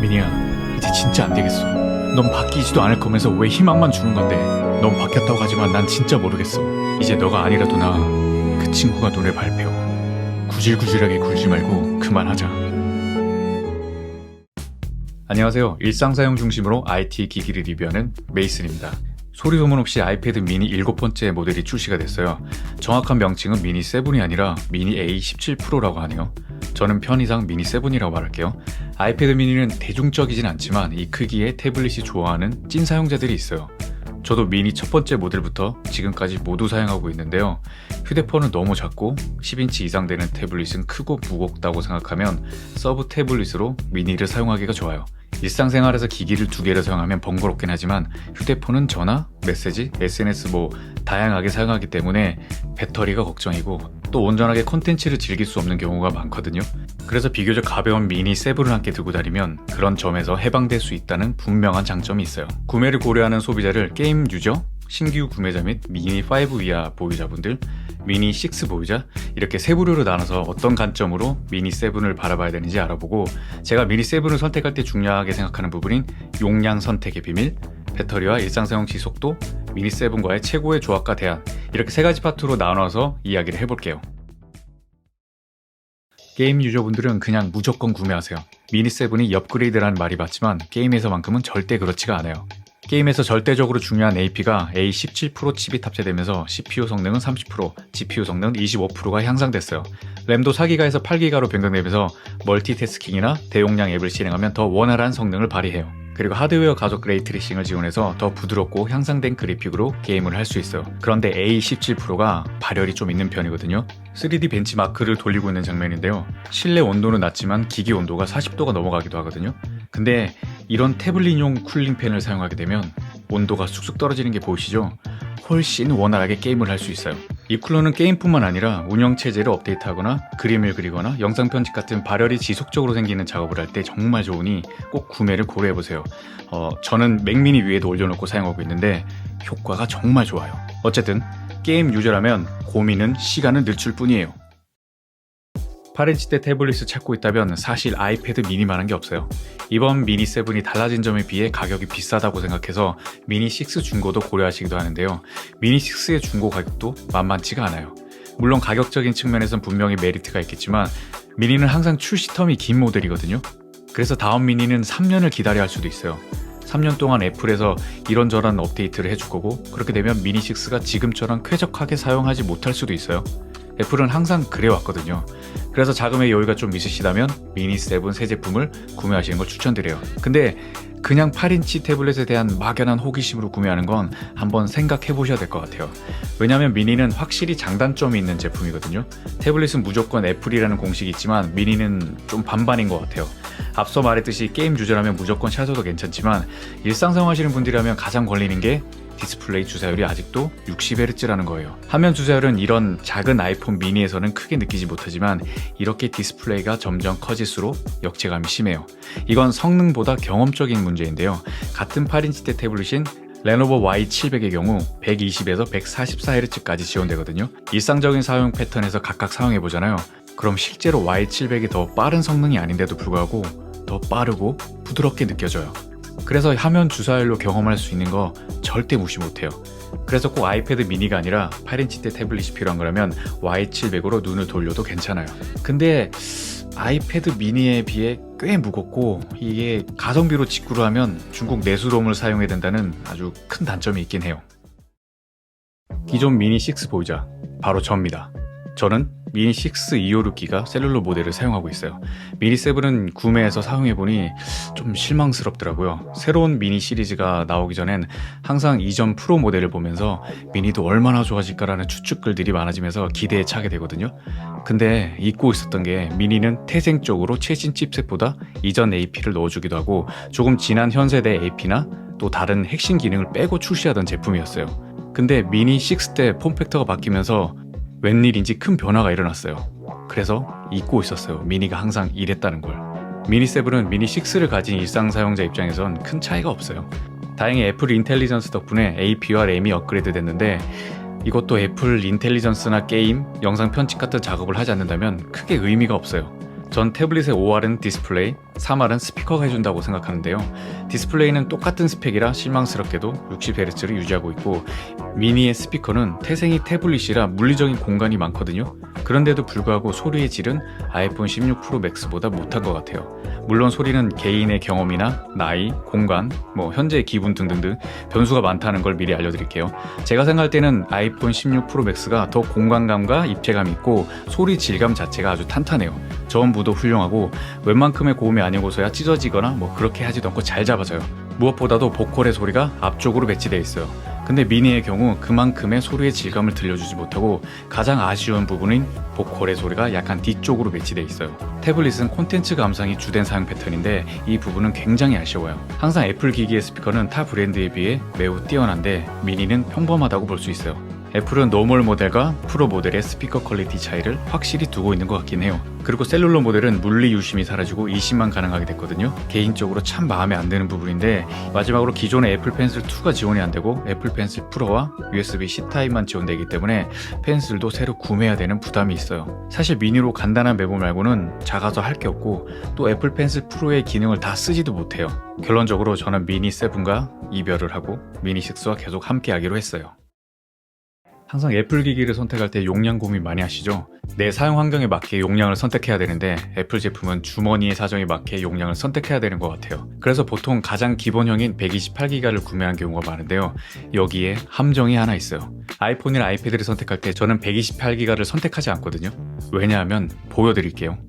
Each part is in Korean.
미니야, 이제 진짜 안 되겠어. 넌 바뀌지도 않을 거면서 왜 희망만 주는 건데. 넌 바뀌었다고 하지만 난 진짜 모르겠어. 이제 너가 아니라도 나 그 친구가 노래 발표. 구질구질하게 굴지 말고 그만하자. 안녕하세요. 일상사용 중심으로 IT 기기를 리뷰하는 메이슨입니다. 소리 소문 없이 아이패드 미니 7번째 모델이 출시가 됐어요. 정확한 명칭은 미니 7이 아니라 미니 A17 프로라고 하네요. 저는 편의상 미니 7이라고 말할게요. 아이패드 미니는 대중적이진 않지만 이 크기의 태블릿이 좋아하는 찐 사용자들이 있어요. 저도 미니 첫 번째 모델부터 지금까지 모두 사용하고 있는데요. 휴대폰은 너무 작고 10인치 이상 되는 태블릿은 크고 무겁다고 생각하면 서브 태블릿으로 미니를 사용하기가 좋아요. 일상생활에서 기기를 두 개를 사용하면 번거롭긴 하지만 휴대폰은 전화, 메시지, SNS 다양하게 사용하기 때문에 배터리가 걱정이고 또 온전하게 콘텐츠를 즐길 수 없는 경우가 많거든요. 그래서 비교적 가벼운 미니 7을 함께 들고 다니면 그런 점에서 해방될 수 있다는 분명한 장점이 있어요. 구매를 고려하는 소비자를 게임 유저, 신규 구매자 및 미니 5 이하 보유자분들, 미니 6 보유자 이렇게 세 부류로 나눠서 어떤 관점으로 미니 7을 바라봐야 되는지 알아보고 제가 미니 7을 선택할 때 중요하게 생각하는 부분인 용량 선택의 비밀, 배터리와 일상사용 지속도, 미니 7과의 최고의 조합과 대안 이렇게 세 가지 파트로 나눠서 이야기를 해볼게요. 게임 유저분들은 그냥 무조건 구매하세요. 미니 7이 업그레이드라는 말이 맞지만 게임에서만큼은 절대 그렇지가 않아요. 게임에서 절대적으로 중요한 AP가 A17 프로 칩이 탑재되면서 CPU 성능은 30%, GPU 성능은 25%가 향상됐어요. 램도 4기가에서 8기가로 변경되면서 멀티태스킹이나 대용량 앱을 실행하면 더 원활한 성능을 발휘해요. 그리고 하드웨어 가속 레이트레이싱을 지원해서 더 부드럽고 향상된 그래픽으로 게임을 할 수 있어요. 그런데 A17 프로가 발열이 좀 있는 편이거든요. 3D 벤치마크를 돌리고 있는 장면인데요. 실내 온도는 낮지만 기기 온도가 40도가 넘어가기도 하거든요. 근데 이런 태블릿용 쿨링팬을 사용하게 되면 온도가 쑥쑥 떨어지는 게 보이시죠? 훨씬 원활하게 게임을 할 수 있어요. 이 쿨러는 게임뿐만 아니라 운영체제를 업데이트하거나 그림을 그리거나 영상 편집 같은 발열이 지속적으로 생기는 작업을 할 때 정말 좋으니 꼭 구매를 고려해보세요. 저는 맥미니 위에도 올려놓고 사용하고 있는데 효과가 정말 좋아요. 어쨌든 게임 유저라면 고민은 시간을 늦출 뿐이에요. 8인치대 태블릿을 찾고 있다면 사실 아이패드 미니만한 게 없어요. 이번 미니 7이 달라진 점에 비해 가격이 비싸다고 생각해서 미니 6 중고도 고려하시기도 하는데요. 미니 6의 중고 가격도 만만치가 않아요. 물론 가격적인 측면에선 분명히 메리트가 있겠지만 미니는 항상 출시 텀이 긴 모델이거든요. 그래서 다음 미니는 3년을 기다려야 할 수도 있어요. 3년 동안 애플에서 이런저런 업데이트를 해줄 거고 그렇게 되면 미니 6가 지금처럼 쾌적하게 사용하지 못할 수도 있어요. 애플은 항상 그래왔거든요. 그래서 자금의 여유가 좀 있으시다면 미니 7 새 제품을 구매하시는 걸 추천드려요. 근데 그냥 8인치 태블릿에 대한 막연한 호기심으로 구매하는 건 한번 생각해 보셔야 될 것 같아요. 왜냐하면 미니는 확실히 장단점이 있는 제품이거든요. 태블릿은 무조건 애플이라는 공식이 있지만 미니는 좀 반반인 것 같아요. 앞서 말했듯이 게임 유저라면 무조건 샤도도 괜찮지만 일상사용 하시는 분들이라면 가장 걸리는 게 디스플레이 주사율이 아직도 60Hz라는 거예요. 화면 주사율은 이런 작은 아이폰 미니에서는 크게 느끼지 못하지만 이렇게 디스플레이가 점점 커질수록 역체감이 심해요. 이건 성능보다 경험적인 문제인데요. 같은 8인치대 태블릿인 레노버 Y700의 경우 120에서 144Hz까지 지원되거든요. 일상적인 사용 패턴에서 각각 사용해보잖아요. 그럼 실제로 Y700이 더 빠른 성능이 아닌데도 불구하고 더 빠르고 부드럽게 느껴져요. 그래서 화면 주사율로 경험할 수 있는 거 절대 무시 못해요. 그래서 꼭 아이패드 미니가 아니라 8인치대 태블릿이 필요한 거라면 Y700으로 눈을 돌려도 괜찮아요. 근데 아이패드 미니에 비해 꽤 무겁고 이게 가성비로 직구를 하면 중국 내수롬을 사용해야 된다는 아주 큰 단점이 있긴 해요. 기존 미니 6 보유자 바로 저입니다. 저는 미니 6 256기가 셀룰러 모델을 사용하고 있어요. 미니 7은 구매해서 사용해보니 좀 실망스럽더라고요. 새로운 미니 시리즈가 나오기 전엔 항상 이전 프로 모델을 보면서 미니도 얼마나 좋아질까라는 추측글들이 많아지면서 기대에 차게 되거든요. 근데 잊고 있었던 게 미니는 태생적으로 최신 칩셋보다 이전 AP를 넣어주기도 하고 조금 지난 현세대 AP나 또 다른 핵심 기능을 빼고 출시하던 제품이었어요. 근데 미니 6 때 폼팩터가 바뀌면서 웬일인지 큰 변화가 일어났어요. 그래서 잊고 있었어요. 미니가 항상 이랬다는 걸. 미니 7은 미니 6를 가진 일상 사용자 입장에선 큰 차이가 없어요. 다행히 애플 인텔리전스 덕분에 AP와 램이 업그레이드 됐는데 이것도 애플 인텔리전스나 게임, 영상 편집 같은 작업을 하지 않는다면 크게 의미가 없어요. 전 태블릿의 OR은 디스플레이, 3R은 스피커가 해준다고 생각하는데요. 디스플레이는 똑같은 스펙이라 실망스럽게도 60Hz를 유지하고 있고, 미니의 스피커는 태생이 태블릿이라 물리적인 공간이 많거든요. 그런데도 불구하고 소리의 질은 아이폰 16 프로 맥스보다 못한 것 같아요. 물론 소리는 개인의 경험이나 나이, 공간, 현재의 기분 등등등 변수가 많다는 걸 미리 알려드릴게요. 제가 생각할 때는 아이폰 16 프로 맥스가 더 공간감과 입체감이 있고 소리 질감 자체가 아주 탄탄해요. 저음부도 훌륭하고 웬만큼의 고음이 아니고서야 찢어지거나 그렇게 하지도 않고 잘 잡아져요. 무엇보다도 보컬의 소리가 앞쪽으로 배치되어 있어요. 근데 미니의 경우 그만큼의 소리의 질감을 들려주지 못하고 가장 아쉬운 부분인 보컬의 소리가 약간 뒤쪽으로 배치되어 있어요. 태블릿은 콘텐츠 감상이 주된 사용 패턴인데 이 부분은 굉장히 아쉬워요. 항상 애플 기기의 스피커는 타 브랜드에 비해 매우 뛰어난데 미니는 평범하다고 볼 수 있어요. 애플은 노멀 모델과 프로 모델의 스피커 퀄리티 차이를 확실히 두고 있는 것 같긴 해요. 그리고 셀룰러 모델은 물리 유심이 사라지고 eSIM만 가능하게 됐거든요. 개인적으로 참 마음에 안 드는 부분인데, 마지막으로 기존의 애플 펜슬 2가 지원이 안 되고 애플 펜슬 프로와 USB-C 타입만 지원되기 때문에 펜슬도 새로 구매해야 되는 부담이 있어요. 사실 미니로 간단한 메모 말고는 작아서 할 게 없고 또 애플 펜슬 프로의 기능을 다 쓰지도 못해요. 결론적으로 저는 미니 7과 이별을 하고 미니 6와 계속 함께 하기로 했어요. 항상 애플 기기를 선택할 때 용량 고민 많이 하시죠? 내 사용 환경에 맞게 용량을 선택해야 되는데 애플 제품은 주머니의 사정에 맞게 용량을 선택해야 되는 것 같아요. 그래서 보통 가장 기본형인 128기가를 구매하는 경우가 많은데요. 여기에 함정이 하나 있어요. 아이폰이나 아이패드를 선택할 때 저는 128기가를 선택하지 않거든요. 왜냐하면 보여드릴게요.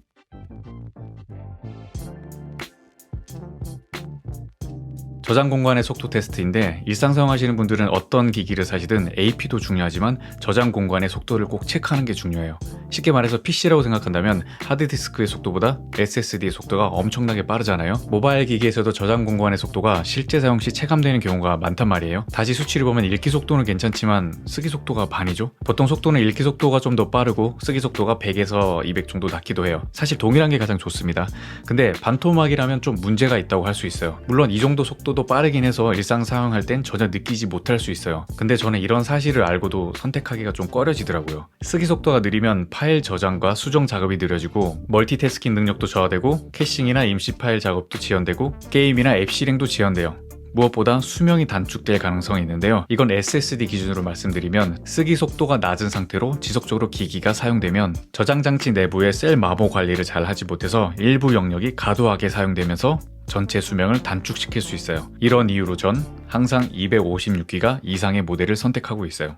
저장 공간의 속도 테스트인데, 일상 사용하시는 분들은 어떤 기기를 사시든 AP도 중요하지만 저장 공간의 속도를 꼭 체크하는 게 중요해요. 쉽게 말해서 PC라고 생각한다면 하드디스크의 속도보다 SSD의 속도가 엄청나게 빠르잖아요. 모바일 기기에서도 저장 공간의 속도가 실제 사용 시 체감되는 경우가 많단 말이에요. 다시 수치를 보면 읽기 속도는 괜찮지만 쓰기 속도가 반이죠. 보통 속도는 읽기 속도가 좀 더 빠르고 쓰기 속도가 100에서 200 정도 낮기도 해요. 사실 동일한 게 가장 좋습니다. 근데 반토막이라면 좀 문제가 있다고 할 수 있어요. 물론 이 정도 속도도 빠르긴 해서 일상 사용할 땐 전혀 느끼지 못할 수 있어요. 근데 저는 이런 사실을 알고도 선택하기가 좀 꺼려지더라고요. 쓰기 속도가 느리면 파일 저장과 수정 작업이 느려지고 멀티태스킹 능력도 저하되고 캐싱이나 임시 파일 작업도 지연되고 게임이나 앱 실행도 지연돼요. 무엇보다 수명이 단축될 가능성이 있는데요. 이건 SSD 기준으로 말씀드리면 쓰기 속도가 낮은 상태로 지속적으로 기기가 사용되면 저장 장치 내부의 셀 마모 관리를 잘 하지 못해서 일부 영역이 과도하게 사용되면서 전체 수명을 단축시킬 수 있어요. 이런 이유로 전 항상 256기가 이상의 모델을 선택하고 있어요.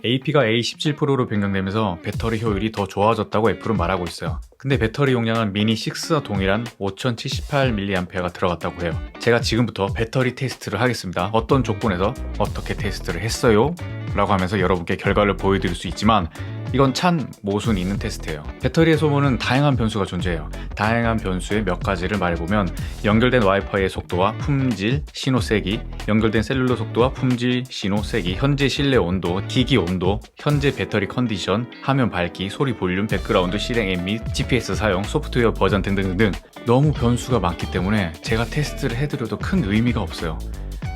AP가 A17 프로로 변경되면서 배터리 효율이 더 좋아졌다고 애플은 말하고 있어요. 근데 배터리 용량은 미니 6와 동일한 5078mAh가 들어갔다고 해요. 제가 지금부터 배터리 테스트를 하겠습니다. 어떤 조건에서 어떻게 테스트를 했어요? 라고 하면서 여러분께 결과를 보여드릴 수 있지만 이건 찬 모순 있는 테스트예요. 배터리의 소모는 다양한 변수가 존재해요. 다양한 변수의 몇 가지를 말해보면 연결된 와이파이의 속도와 품질, 신호 세기, 연결된 셀룰러 속도와 품질, 신호 세기, 현재 실내 온도, 기기 온도, 현재 배터리 컨디션, 화면 밝기, 소리 볼륨, 백그라운드 실행 앱 및 GPS 사용, 소프트웨어 버전 등등등 너무 변수가 많기 때문에 제가 테스트를 해드려도 큰 의미가 없어요.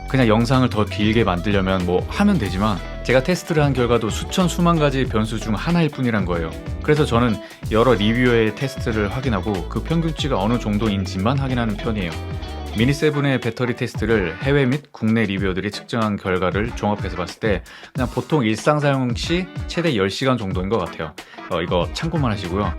그냥 영상을 더 길게 만들려면 하면 되지만 제가 테스트를 한 결과도 수천 수만 가지의 변수 중 하나일 뿐이란 거예요. 그래서 저는 여러 리뷰어의 테스트를 확인하고 그 평균치가 어느 정도인지만 확인하는 편이에요. 미니 7의 배터리 테스트를 해외 및 국내 리뷰어들이 측정한 결과를 종합해서 봤을 때 그냥 보통 일상 사용 시 최대 10시간 정도인 것 같아요. 이거 참고만 하시고요.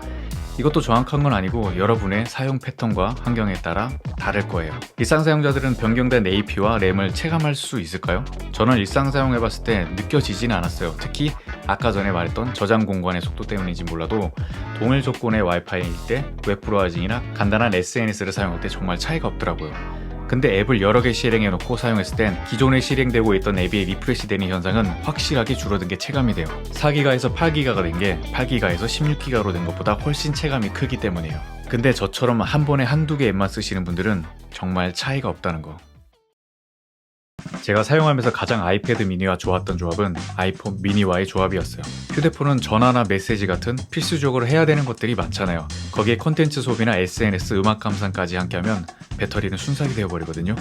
이것도 정확한 건 아니고 여러분의 사용 패턴과 환경에 따라 다를 거예요. 일상 사용자들은 변경된 AP와 램을 체감할 수 있을까요? 저는 일상 사용해봤을 때 느껴지진 않았어요. 특히 아까 전에 말했던 저장 공간의 속도 때문인지 몰라도 동일 조건의 와이파이일 때 웹브라우징이나 간단한 SNS를 사용할 때 정말 차이가 없더라고요. 근데 앱을 여러 개 실행해놓고 사용했을 땐 기존에 실행되고 있던 앱이 리프레시되는 현상은 확실하게 줄어든 게 체감이 돼요. 4기가에서 8기가가 된 게 8기가에서 16기가로 된 것보다 훨씬 체감이 크기 때문이에요. 근데 저처럼 한 번에 한두 개 앱만 쓰시는 분들은 정말 차이가 없다는 거. 제가 사용하면서 가장 아이패드 미니와 좋았던 조합은 아이폰 미니와의 조합이었어요. 휴대폰은 전화나 메시지 같은 필수적으로 해야 되는 것들이 많잖아요. 거기에 콘텐츠 소비나 SNS, 음악 감상까지 함께하면 배터리는 순삭이 되어버리거든요.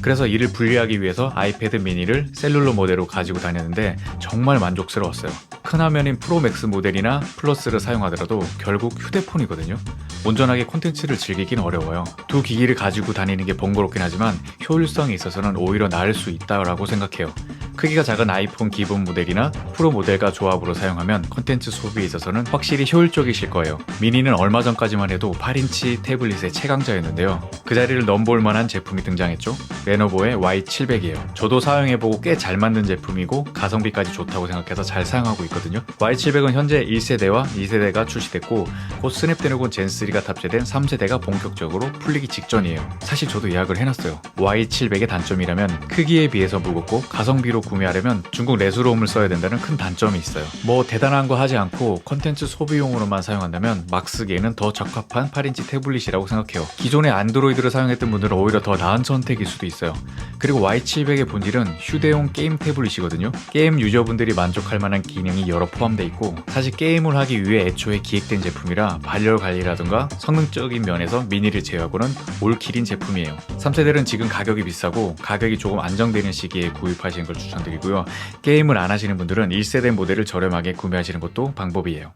그래서 이를 분리하기 위해서 아이패드 미니를 셀룰러 모델로 가지고 다녔는데 정말 만족스러웠어요. 큰 화면인 프로맥스 모델이나 플러스를 사용하더라도 결국 휴대폰이거든요. 온전하게 콘텐츠를 즐기긴 어려워요. 두 기기를 가지고 다니는 게 번거롭긴 하지만 효율성에 있어서는 오히려 나을 수 있다고 생각해요. 크기가 작은 아이폰 기본 모델이나 프로 모델과 조합으로 사용하면 콘텐츠 소비에 있어서는 확실히 효율적이실 거예요. 미니는 얼마 전까지만 해도 8인치 태블릿의 최강자였는데요. 그 자리를 넘볼 만한 제품이 등장했죠. 레노버의 Y700이에요. 저도 사용해보고 꽤 잘 만든 제품이고 가성비까지 좋다고 생각해서 잘 사용하고 있거든요. Y700은 현재 1세대와 2세대가 출시됐고 곧 스냅드래곤 젠3가 탑재된 3세대가 본격적으로 풀리기 직전이에요. 사실 저도 예약을 해놨어요. Y700의 단점이라면 크기에 비해서 무겁고 가성비로 구매하려면 중국 레스롬을 써야 된다는 큰 단점이 있어요. 뭐 대단한 거 하지 않고 컨텐츠 소비용으로만 사용한다면 막 쓰기에는 더 적합한 8인치 태블릿이라고 생각해요. 기존의 안드로이드를 사용했던 분들은 오히려 더 나은 선택일 수도 있어요. 그리고 Y700의 본질은 휴대용 게임 태블릿이거든요. 게임 유저분들이 만족할 만한 기능이 여러 포함되어 있고 사실 게임을 하기 위해 애초에 기획된 제품이라 발열 관리라든가 성능적인 면에서 미니를 제외하고는 올킬인 제품이에요. 3세대는 지금 가격이 비싸고 가격이 조금 안정되는 시기에 구입하시는 걸 추천드리고요. 게임을 안 하시는 분들은 1세대 모델을 저렴하게 구매하시는 것도 방법이에요.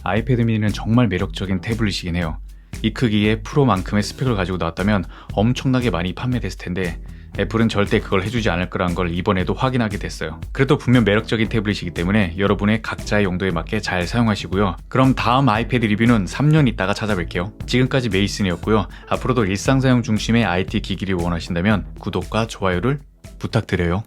아이패드 미니는 정말 매력적인 태블릿이긴 해요. 이 크기의 프로만큼의 스펙을 가지고 나왔다면 엄청나게 많이 판매됐을 텐데 애플은 절대 그걸 해주지 않을 거라는 걸 이번에도 확인하게 됐어요. 그래도 분명 매력적인 태블릿이기 때문에 여러분의 각자의 용도에 맞게 잘 사용하시고요. 그럼 다음 아이패드 리뷰는 3년 있다가 찾아뵐게요. 지금까지 메이슨이었고요. 앞으로도 일상 사용 중심의 IT 기기를 원하신다면 구독과 좋아요를 부탁드려요.